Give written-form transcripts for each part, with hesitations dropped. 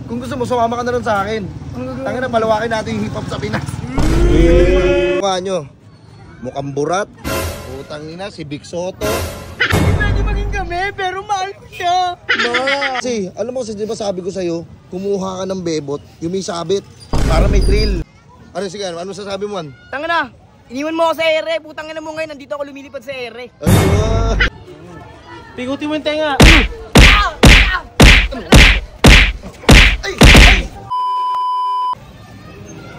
Kung gusto mo, sumama ka na rin sa akin. Tangin na, palawakin natin yung hip-hop sa Pinas. Mukha nyo, mukhang burat. Putang ina, si Vic Soto. Pwede maging kami, pero mahal ko siya. Kasi, alam mo kasi, di ba sabi ko sa'yo, kumuha ka ng bebot, yung may sabit, para may thrill. Ano, sige, ano sasabi mo, man? Tanga na, iniwan mo ako sa ere. Putang ina mo ngayon, nandito ako lumilipad sa ere. Ayun. Pigutin mo yung tenga.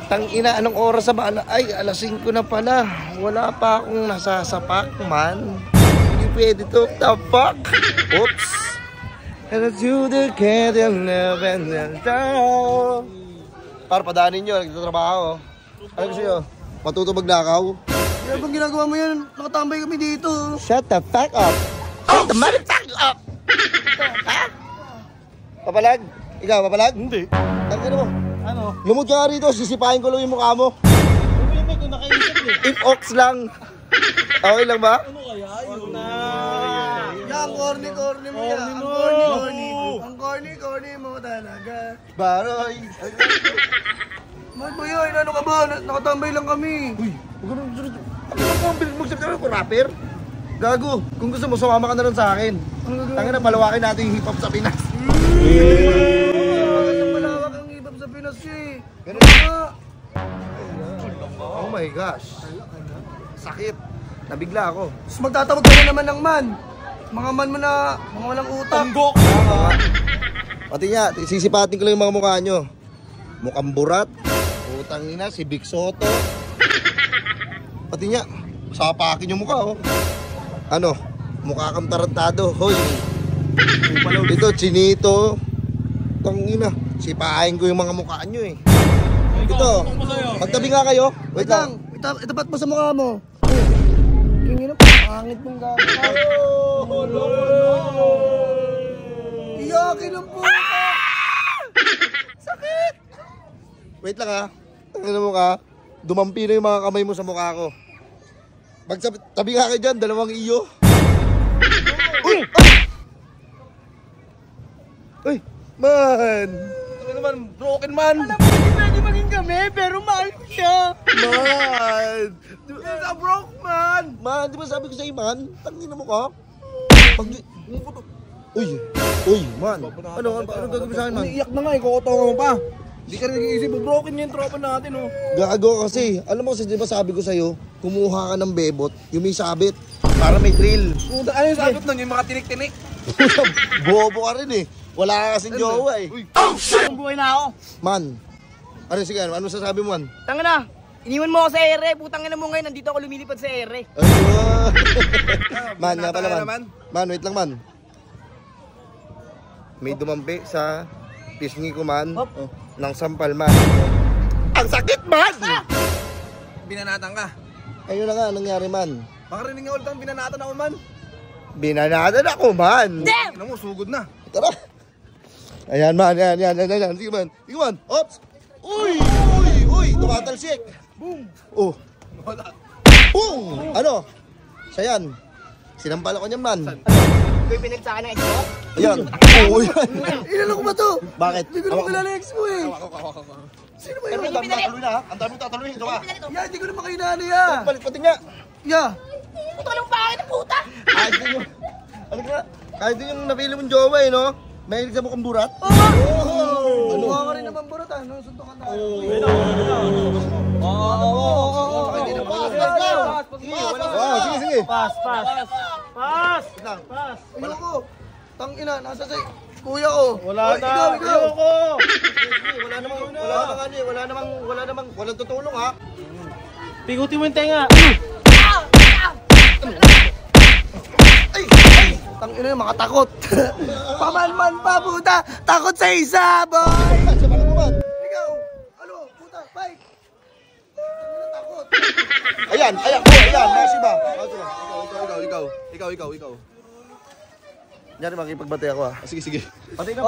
Tangina, anong oras ba? Ay, alas 5 na pala. Wala pa akong nasasapak, man. Hindi pwede to. The fuck? Oops. And to the candle never down. Para padanin nyo, nagtatrabaho. Ano gusto nyo? Matutubag lakaw? Kaya bang ginagawa mo yan? Nakatambay kami dito. Shut the fuck up. Shut the motherfuck up. Ha? Papalag? Ikaw, papalag? Hindi. Tangina mo. Ano? Lumod ka rito, sisipahin ko lang yung mukha mo. Hindi ko nakaisip eh. If ox lang. Okay lang ba? Ano kaya? Yun na. Yan, corny mo yan. Ang corny mo talaga. Baroy. Mahal mo yun, ano ka ba? Nakatambay lang kami. Uy, huwag ganun. Ano ba kung mag-sip ka ko rapper? Gago, kung gusto mo, sumama ka na rin sa akin. Tangin na, palawakin natin yung hip-hop sa Pinas. Malawak ang hip-hop sa Pinas eh. Ganun nga. Oh my gosh. Sakit. Nabigla ako. Tapos magtatawag ka na naman ng man. Mga man mo na, mga walang utak. Tunggok. Pati nga, sisipatin ko lang yung mga mukha nyo. Mukhang burat. Putang ina, si Vic Soto. Pati nga, sapakin yung mukha, oh. Ano? Mukha kang tarantado. Hoy. Ito, chinito. Tangina, sipahin ko yung mga mukha nyo eh. Ito, magtabi nga kayo. Wait lang, itapat mo sa mukha mo. Tingin na, pangit mong gagawin. Iyakin ang puta. Sakit! Wait lang ha. Tangina mo ka. Dumampi na yung mga kamay mo sa mukha ko. Magtabi nga kayo dyan, dalawang iyo. Uy! Uy! Man! Ano naman, broken man. Alam mo, hindi pwede maging kami, pero mahal ko siya. Man! He's a broke man. Man, di ba sabi ko sa'yo, man? Tangina mo ka. Uy! Uy, man! Ano gagawin sa akin, man? Iyak na nga, ikukutongan mo pa. Hindi ka nag-iisip, broken yung tropa natin, oh. Gago kasi. Alam mo kasi, di ba sabi ko sa'yo, kumuha ka ng bebot, yung may sabit, para may thrill. Puta, ano yung sagot nun? Yung mga tinik-tinik? Bobo ka rin eh. Wala ka kasing jowa eh. Ang buhay na ako. Man, ano sige, ano sasabi mo, man? Tanga na, iniwan mo ako sa ere. Putang ina mo ngayon, nandito ako lumilipad sa ere. Ayun. Man, nga pala man. Man, wait lang man. May dumampi sa pisngi ko man. Ng sampal man. Ang sakit man! Binanatan ka. Ayun na nga, nangyari man. Baka rinig nga ulit ang binanatan ako man. Binanatan ako man. Damn! Ano mo, sugod na. Tara. Ayan man, yan. Sige man. Sige man. Ops. Uy. Tumatalsik. Boom. Oh. Wala. Boom. Ano? Siya yan. Sinampal ako niyan man. Ikaw pinag sa akin ng ex mo? Ayan. Oo yan. Inalo ko ba to? Bakit? Hindi ko naman kilala ex mo eh. Sino ba Pero yun? ang dami tataluin ha. Ang dami tataluin. Ito ka. Ya, hindi ko naman kainano ya. Balik pati nga. Ya. Puto ka ng pangit ng puta! Kahit din yung... Ano ka? Kahit din yung napili mong jowa eh, no? Mahilig sa mukhang burat. Ano ka rin naman burat ah. Suntukan tayo. Sige. Pass. Ayoko. Tangina, nasa sa kuya ko. Wala Oy, na. Ikaw. Ayoko. Wala namang walang tutulong ha. Pigutin mo yung tenga. Tangina, makatakot. Paman-man pa, puta. Takot sa isa, boy. Sa bala mo man. Ikaw. Ano, puta, fight. Tangina, takot. Ayan. Messi ba? Ikaw. Yan, makipagbati ako ha. Sige. Bati na.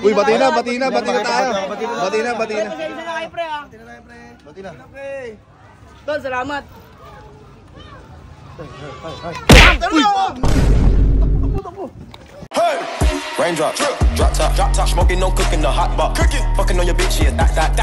Uy, bati na tayo. Bati na. Pasensya na kayo, pre, ah. Bati na. Tol, salamat. Uy! Hey! Raindrop, drop top, smoking, no cooking, the hot box. Cooking, fucking on your bitch, yeah, that.